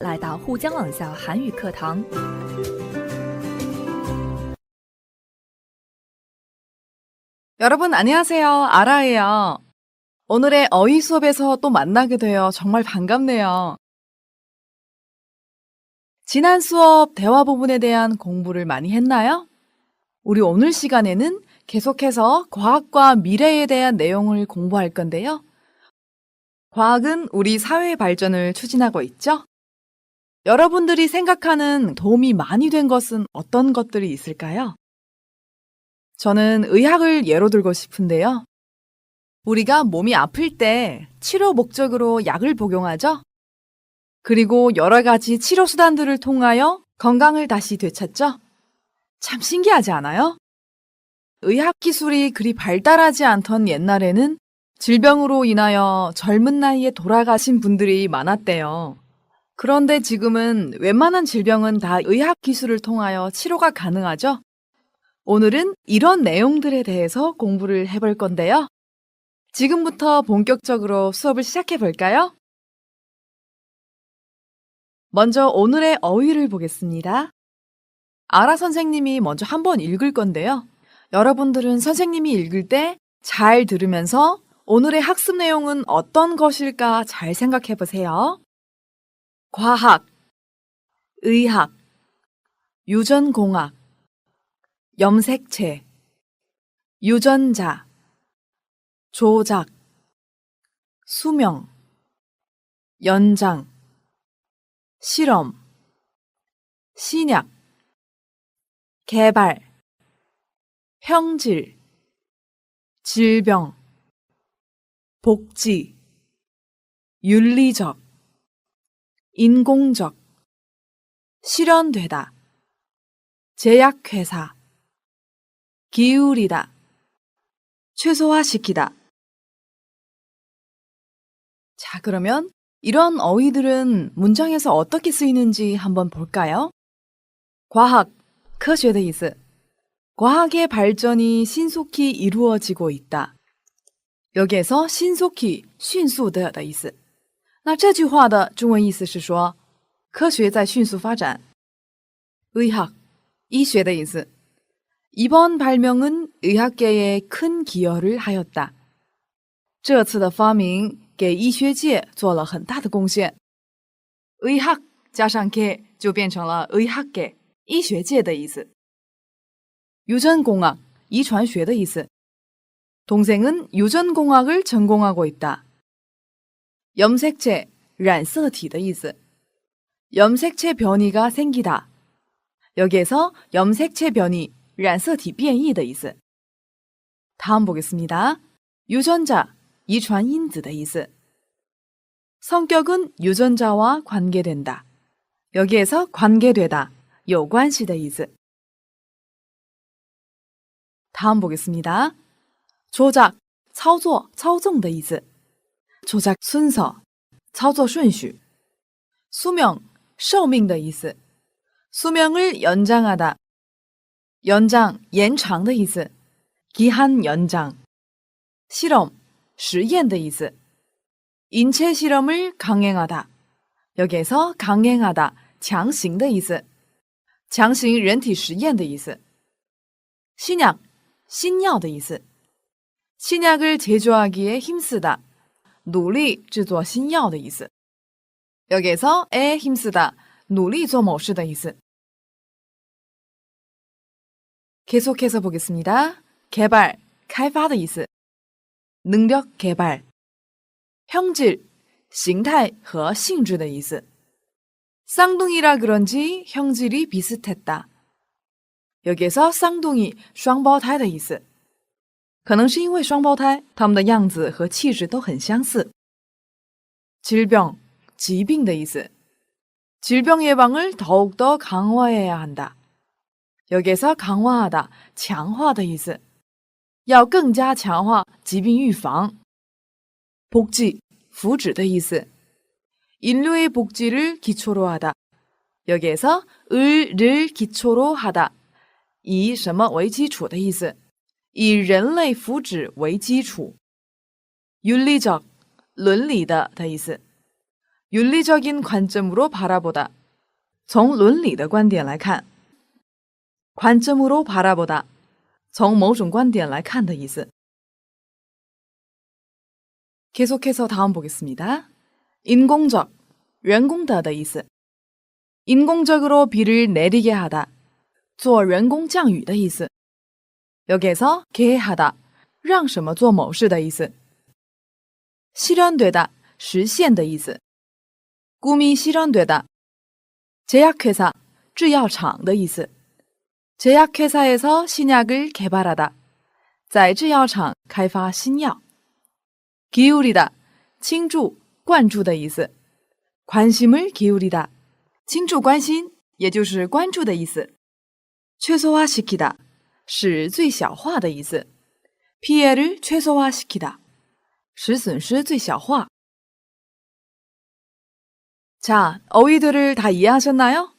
来到沪江朗校韩语课堂。 여러분 안녕하세요. 아라예요. 오늘의 어휘 수업에서 또 만나게 되어 정말 반갑네요. 지난 수업 대화 부분에 대한 공부를 많이 했나요? 우리 오늘 시간에는 계속해서 과학과 미래에 대한 내용을 공부할 건데요. 과학은 우리 사회의 발전을 추진하고 있죠? 여러분들이 생각하는 도움이 많이 된 것은 어떤 것들이 있을까요? 저는 의학을 예로 들고 싶은데요. 우리가 몸이 아플 때 치료 목적으로 약을 복용하죠? 그리고 여러 가지 치료 수단들을 통하여 건강을 다시 되찾죠? 참 신기하지 않아요? 의학 기술이 그리 발달하지 않던 옛날에는 질병으로 인하여 젊은 나이에 돌아가신 분들이 많았대요. 그런데 지금은 웬만한 질병은 다 의학 기술을 통하여 치료가 가능하죠? 오늘은 이런 내용들에 대해서 공부를 해볼 건데요. 지금부터 본격적으로 수업을 시작해 볼까요? 먼저 오늘의 어휘를 보겠습니다. 아라 선생님이 먼저 한번 읽을 건데요. 여러분들은 선생님이 읽을 때 잘 들으면서 오늘의 학습 내용은 어떤 것일까 잘 생각해 보세요. 과학, 의학, 유전공학, 염색체, 유전자, 조작, 수명, 연장, 실험, 신약, 개발, 형질, 질병, 복지, 윤리적, 인공적, 실현되다, 제약회사, 기울이다, 최소화시키다. 자, 그러면 이런 어휘들은 문장에서 어떻게 쓰이는지 한번 볼까요? 과학, 科学的意思. 과학의 발전이 신속히 이루어지고 있다. 여기에서 신속히, 迅速的的意思. 那这句话的中文意思是说科学在迅速发展. 의학, 医学的意思. 이번 발명은 의학계에 큰 기여를 하였다. 这次的发明给医学界做了很大的贡献. 의학加上계就变成了의학계, 医学界的意思. 유전공학, 遗传学的意思. 동생은 유전공학을 전공하고 있다. 염색체, 染色体的意思. 염색체 변이가 생기다. 여기에서 염색체 변이, 染色体变异的意思. 다음 보겠습니다. 유전자, 遗传因子的意思. 성격은 유전자와 관계된다. 여기에서 관계되다, 有关系的意思. 다음 보겠습니다. 조작, 操作,操纵的意思. 조작 순서, 操作顺序. 수명, 寿命的意思. 수명을 연장하다. 연장, 延长的意思. 기한 연장. 실험, 实验的意思. 인체 실험을 강행하다. 여기에서 강행하다, 强行的意思. 强行人体实验的意思. 신약, 新药的意思. 신약을 제조하기에 힘쓰다. 努力制作新药的意思. 여기에서 에 힘쓰다, 努力做某事的意思. 계속해서 보겠습니다. 개발, 开发的意思. 능력 개발. 형질, 形态和性质的意思. 쌍둥이라 그런지 형질이 비슷했다. 여기에서 쌍둥이, 双胞胎的意思. 可能是因为双胞胎他们的样子和气质都很相似. 질병, 疾病的意思. 질병 예방을 더욱더 강화해야 한다. 여기에서 강화하다, 强化的意思. 要更加强化疾病预防. 복지, 福祉的意思. 인류의 복지를 기초로 하다. 여기에서 을을 기초로 하다. 以什么为基础的意思. 以人类福祉为基础. 윤리적, 伦理的意思. 윤리적인 관점으로 바라보다. 从伦理的观点来看. 관점으로 바라보다. 从某种观点来看的意思. 계속해서 다음 보겠습니다. 인공적, 人工的的意思. 인공적으로 비를 내리게 하다. 做人工降雨的意思. 여기에서 개하다, 让什么做某事的意思. 실현되다, 实现的意思. 꿈이 실현되다. 제약회사, 制药厂的意思. 제약회사에서 신약을 개발하다. 在制药厂开发新药. 기울이다, 倾注,灌注的意思. 관심을 기울이다. 倾注关心, 也就是关注的意思. 최소화시키다, 使最小化的意思. 피해를 최소화시키다. 使损失最小化. 자, 어휘들을 다 이해하셨나요?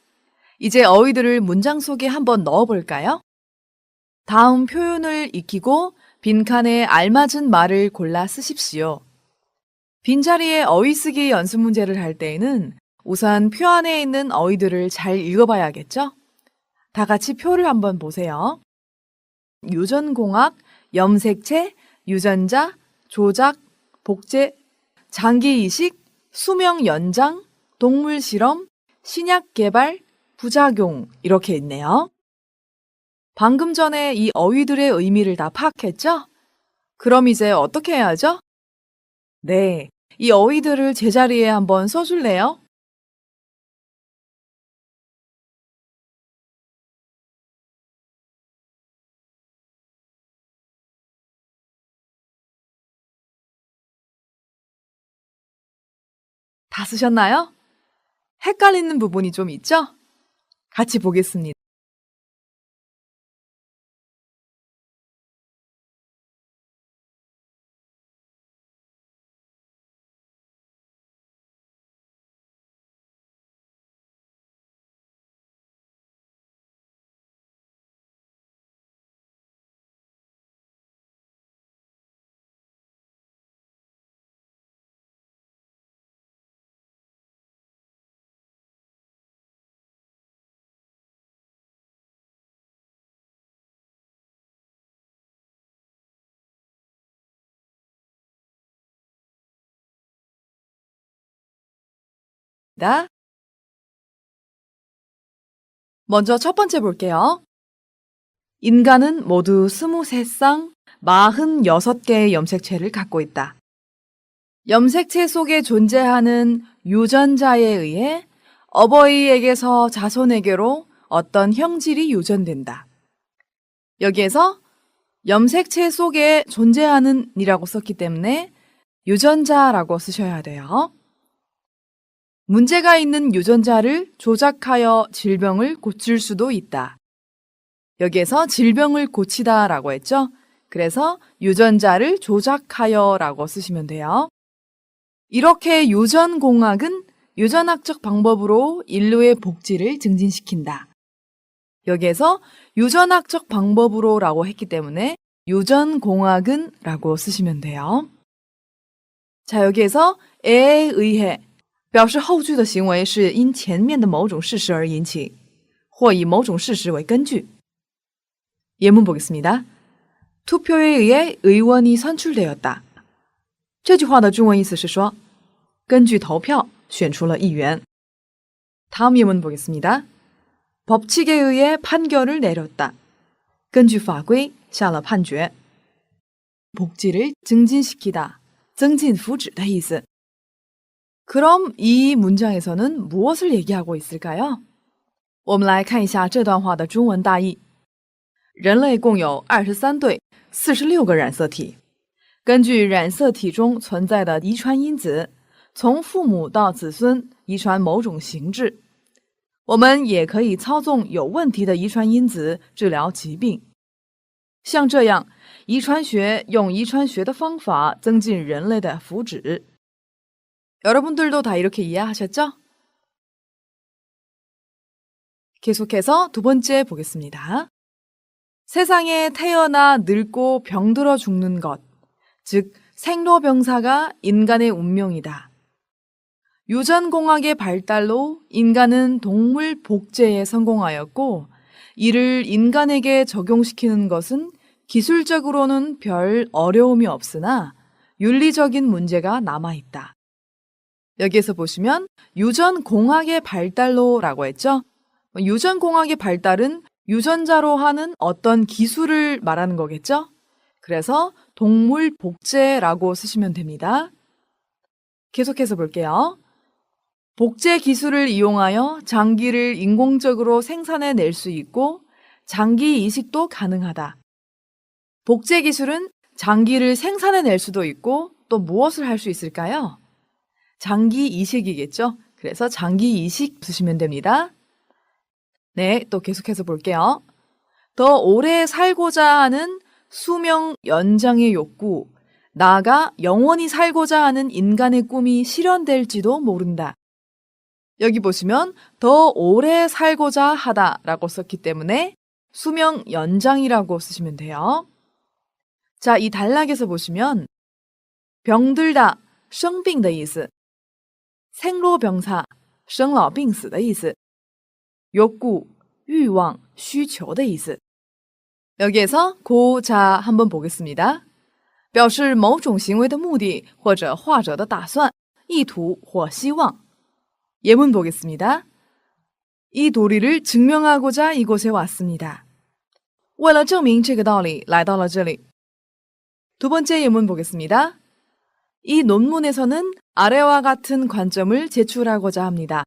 이제 어휘들을 문장 속에 한번 넣어볼까요? 다음 표현을 익히고 빈칸에 알맞은 말을 골라 쓰십시오. 빈자리에 어휘 쓰기 연습 문제를 할 때에는 우선 표 안에 있는 어휘들을 잘 읽어봐야겠죠? 다 같이 표를 한번 보세요. 유전공학, 염색체, 유전자, 조작, 복제, 장기이식, 수명 연장, 동물 실험, 신약 개발, 부작용 이렇게 있네요. 방금 전에 이 어휘들의 의미를 다 파악했죠? 그럼 이제 어떻게 해야죠? 네, 이 어휘들을 제자리에 한번 써줄래요? 다 쓰셨나요? 헷갈리는 부분이 좀 있죠? 같이 보겠습니다. 먼저 첫 번째 볼게요. 인간은 모두 23쌍 46개의 염색체를 갖고 있다. 염색체 속에 존재하는 유전자에 의해 어버이에게서 자손에게로 어떤 형질이 유전된다. 여기에서 염색체 속에 존재하는 이라고 썼기 때문에 유전자라고 쓰셔야 돼요. 문제가 있는 유전자를 조작하여 질병을 고칠 수도 있다. 여기에서 질병을 고치다 라고 했죠? 그래서 유전자를 조작하여 라고 쓰시면 돼요. 이렇게 유전공학은 유전학적 방법으로 인류의 복지를 증진시킨다. 여기에서 유전학적 방법으로 라고 했기 때문에 유전공학은 라고 쓰시면 돼요. 자, 여기에서 에에 의해 表示后句的行为是因前面的某种事实而引起，或以某种事实为根据。 예문 보겠습니다. 투표에 의해 의원이 선출되었다. 这句话的中文意思是说根据投票选出了议员。 다음 예문 보겠습니다. 법칙에 의해 판결을 내렸다. 根据法规下了判决。 복지를 증진시키다, 增进福祉的意思。 그럼 이 문장에서는 무엇을 얘기하고 있을까요? 我们来看一下这段话的中文大意。人类共有23对46个染色体，根据染色体中存在的遗传因子，从父母到子孙遗传某种形质。我们也可以操纵有问题的遗传因子治疗疾病。像这样，遗传学用遗传学的方法增进人类的福祉。 여러분들도 다 이렇게 이해하셨죠? 계속해서 두 번째 보겠습니다. 세상에 태어나 늙고 병들어 죽는 것, 즉 생로병사가 인간의 운명이다. 유전공학의 발달로 인간은 동물 복제에 성공하였고, 이를 인간에게 적용시키는 것은 기술적으로는 별 어려움이 없으나 윤리적인 문제가 남아있다. 여기에서 보시면 유전공학의 발달로라고 했죠? 유전공학의 발달은 유전자로 하는 어떤 기술을 말하는 거겠죠? 그래서 동물 복제라고 쓰시면 됩니다. 계속해서 볼게요. 복제 기술을 이용하여 장기를 인공적으로 생산해낼 수 있고 장기 이식도 가능하다. 복제 기술은 장기를 생산해낼 수도 있고 또 무엇을 할 수 있을까요? 장기 이식이겠죠? 그래서 장기 이식 쓰시면 됩니다. 네, 또 계속해서 볼게요. 더 오래 살고자 하는 수명 연장의 욕구, 나아가 영원히 살고자 하는 인간의 꿈이 실현될지도 모른다. 여기 보시면 더 오래 살고자 하다라고 썼기 때문에 수명 연장이라고 쓰시면 돼요. 자, 이 단락에서 보시면 병들다, 生病的意思, 생로병사, 生老病死的意思, 욕구, 欲望, 需求的意思. 여기에서 고자 한번 보겠습니다. 表示某种行为的目的或者画者的打算, 意图或希望. 예문 보겠습니다. 이 도리를 증명하고자 이곳에 왔습니다. 为了证明这个道理来到了这里. 두 번째 예문 보겠습니다. 이 논문에서는 아래와 같은 관점을 제출하고자 합니다.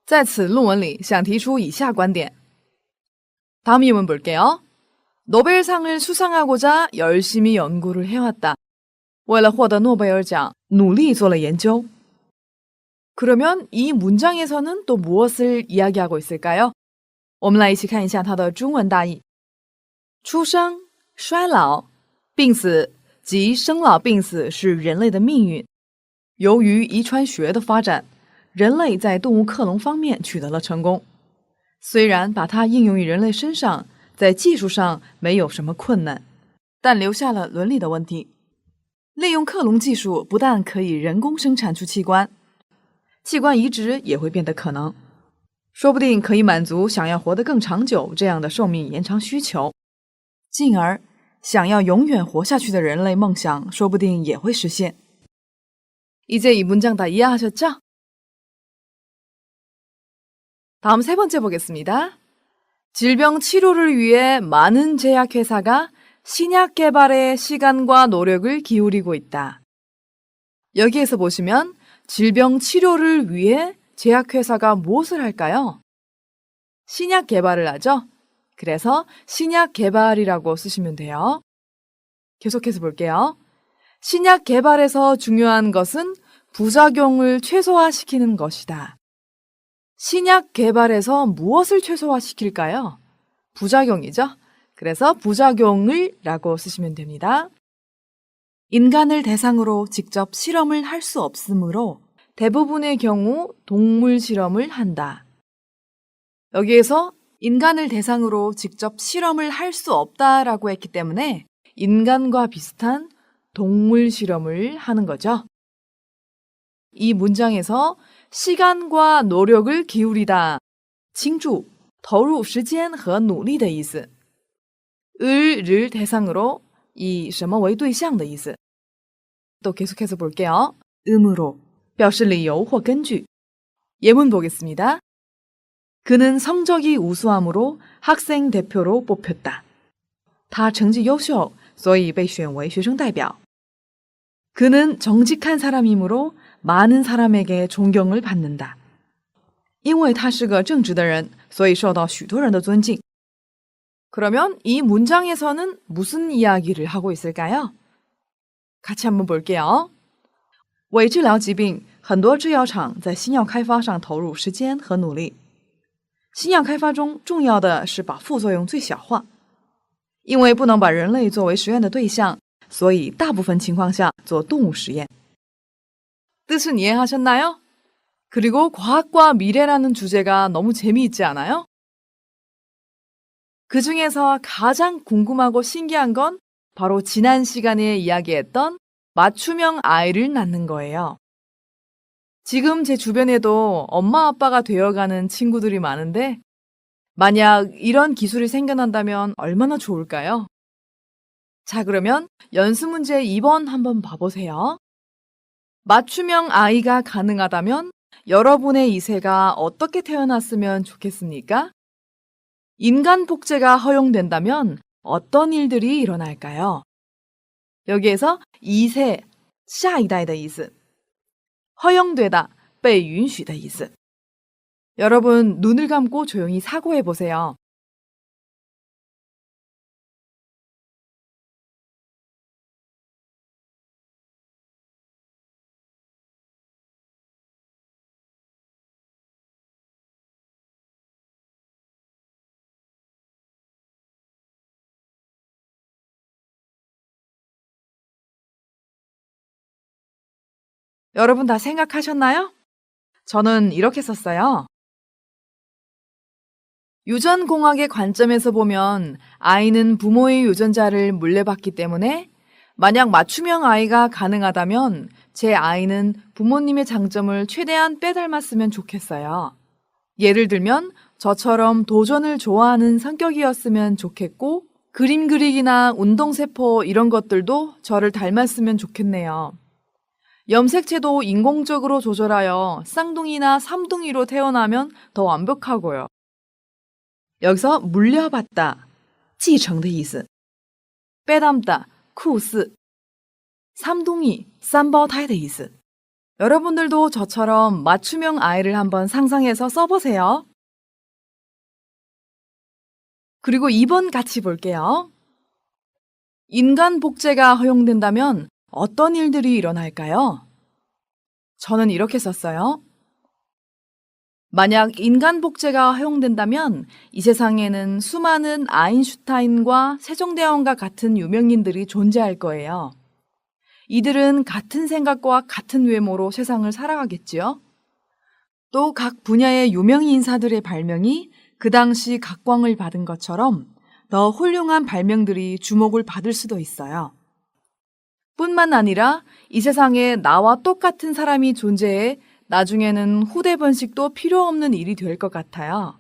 在此论文里想提出以下观点. 다음 예문 볼게요. 노벨상을 수상하고자 열심히 연구를 해왔다. 为了获得诺贝尔奖努力做了研究. 그러면 이 문장에서는 또 무엇을 이야기하고 있을까요? 我们来一起看一下它的中文大意。出生、衰老、病死及生老病死是人类的命运。由于遗传学的发展，人类在动物克隆方面取得了成功。虽然把它应用于人类身上，在技术上没有什么困难，但留下了伦理的问题。利用克隆技术不但可以人工生产出器官，器官移植也会变得可能，说不定可以满足想要活得更长久这样的寿命延长需求，进而想要永远活下去的人类梦想说不定也会实现。 이제 이 문장 다 이해하셨죠? 다음 세 번째 보겠습니다. 질병 치료를 위해 많은 제약회사가 신약 개발에 시간과 노력을 기울이고 있다. 여기에서 보시면 질병 치료를 위해 제약회사가 무엇을 할까요? 신약 개발을 하죠? 그래서 신약 개발이라고 쓰시면 돼요. 계속해서 볼게요. 신약 개발에서 중요한 것은 부작용을 최소화시키는 것이다. 신약 개발에서 무엇을 최소화시킬까요? 부작용이죠? 그래서 부작용을 라고 쓰시면 됩니다. 인간을 대상으로 직접 실험을 할 수 없으므로 대부분의 경우 동물 실험을 한다. 여기에서 인간을 대상으로 직접 실험을 할 수 없다라고 했기 때문에 인간과 비슷한 동물 실험을 하는 거죠. 이 문장에서 시간과 노력을 기울이다, 倾注,投入时间和努力的意思. 을을 대상으로以什么为对象的意思. 또 계속해서 볼게요. 음으로, 表示理由或根据. 예문 보겠습니다. 그는 성적이 우수함으로 학생 대표로 뽑혔다. 他成绩优秀,所以被选为学生代表. 그는 정직한 사람이므로 많은 사람에게 존경을 받는다. 因为他是个正直的人,所以受到许多人的尊敬. 그러면 이 문장에서는 무슨 이야기를 하고 있을까요? 같이 한번 볼게요. 为治疗疾病,很多制药厂在新药开发上投入时间和努力。新药开发中重要的是把副作用最小化。因为不能把人类作为实验的对象，所以大部分情况下做动物实验。 뜻은 이해하셨나요? 그리고 과학과 미래라는 주제가 너무 재미있지 않아요? 그 중에서 가장 궁금하고 신기한 건 바로 지난 시간에 이야기했던 맞춤형 아이를 낳는 거예요. 지금 제 주변에도 엄마 아빠가 되어가는 친구들이 많은데 만약 이런 기술이 생겨난다면 얼마나 좋을까요? 자, 그러면 연습 문제 2번 한번 봐보세요. 맞춤형 아이가 가능하다면 여러분의 이세가 어떻게 태어났으면 좋겠습니까? 인간 복제가 허용된다면 어떤 일들이 일어날까요? 여기에서 이세, 下一代的意思, 허용되다, 被允许的意思. 여러분 눈을 감고 조용히 사고해 보세요. 여러분 다 생각하셨나요? 저는 이렇게 썼어요. 유전공학의 관점에서 보면 아이는 부모의 유전자를 물려받기 때문에 만약 맞춤형 아이가 가능하다면 제 아이는 부모님의 장점을 최대한 빼닮았으면 좋겠어요. 예를 들면 저처럼 도전을 좋아하는 성격이었으면 좋겠고 그림 그리기나 운동세포 이런 것들도 저를 닮았으면 좋겠네요. 염색체도 인공적으로 조절하여 쌍둥이나 삼둥이로 태어나면 더 완벽하고요. 여기서 물려받다, 继承的意思. 빼닮다, 酷似. 삼둥이, 三胞胎的意思. 여러분들도 저처럼 맞춤형 아이를 한번 상상해서 써보세요. 그리고 2번 같이 볼게요. 인간 복제가 허용된다면 어떤 일들이 일어날까요? 저는 이렇게 썼어요. 만약 인간 복제가 허용된다면 이 세상에는 수많은 아인슈타인과 세종대왕과 같은 유명인들이 존재할 거예요. 이들은 같은 생각과 같은 외모로 세상을 살아가겠지요. 또 각 분야의 유명 인사들의 발명이 그 당시 각광을 받은 것처럼 더 훌륭한 발명들이 주목을 받을 수도 있어요. 뿐만 아니라 이 세상에 나와 똑같은 사람이 존재해 나중에는 후대 번식도 필요 없는 일이 될 것 같아요.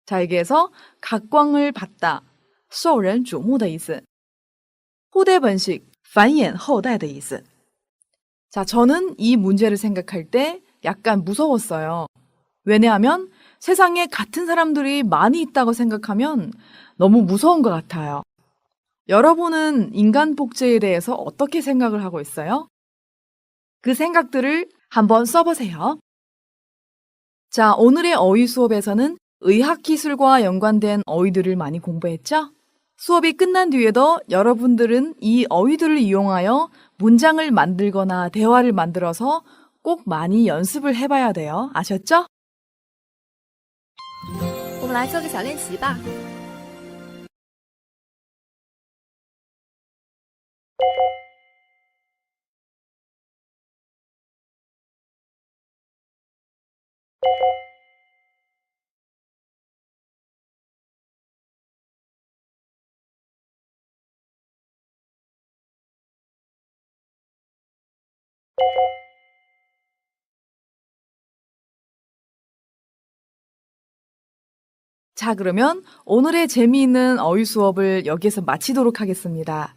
자, 여기에서 각광을 받다, 受人瞩目的意思. 후대 번식, 繁衍后代的意思. 자, 저는 이 문제를 생각할 때 약간 무서웠어요. 왜냐하면 세상에 같은 사람들이 많이 있다고 생각하면 너무 무서운 것 같아요. 여러분은 인간 복제에 대해서 어떻게 생각을 하고 있어요? 그 생각들을 한번 써보세요. 자, 오늘의 어휘 수업에서는 의학기술과 연관된 어휘들을 많이 공부했죠? 수업이 끝난 뒤에도 여러분들은 이 어휘들을 이용하여 문장을 만들거나 대화를 만들어서 꼭 많이 연습을 해봐야 돼요. 아셨죠? 我们来做个小练习吧。자, 그러면 오늘의 재미있는 어휘 수업을 여기에서 마치도록 하겠습니다.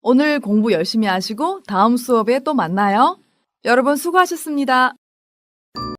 오늘 공부 열심히 하시고 다음 수업에 또 만나요. 여러분 수고하셨습니다.